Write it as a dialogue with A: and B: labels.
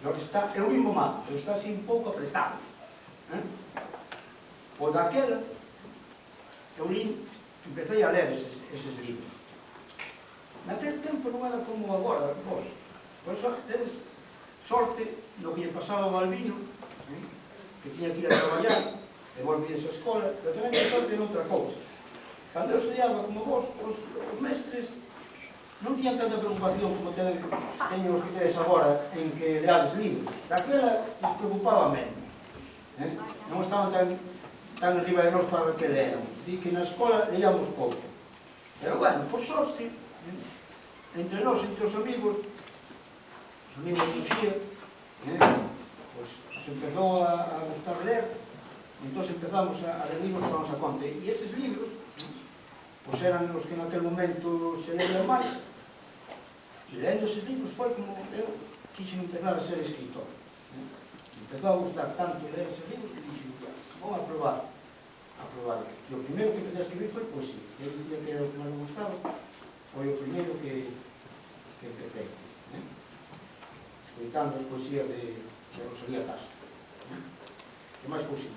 A: eu mismo mal, pero está así un pouco apretado. Pois daquela, eu empecé a ler eses libros. Naquele tempo non era como agora, vos. Por iso, tedes sorte no que lle pasaba ao Balbino, que tiña que ir a traballar, e vos vides a escola, pero tamén que sorte noutra cousa. Cando eu estudiaba como vos, os mestres non tiñan tanta preocupación como teñen os que tedes agora en que leades libros. Daquela les preocupaba menos. Non estaban tan arriba de nós para que leéramos. Di que na escola leíamos pouco. Pero bueno, por sorte, entre nós, entre os amigos de Uxía, pues empezou a gustar ler, entón empezamos a ler libros para a nosa conta. E eses libros, pues eran os que naquele momento se leían máis. E lendo eses libros foi como eu quixen empezar a ser escritor. Empezou a gustar tanto ler eses libros que dixen, vou a probar. E o primeiro que empecé a escribir foi poesía. Eu dicía que era o que máis me gustaba, foi o primeiro que empecé. Escoitando as poesías de Rosalía Castro. Que máis poesía?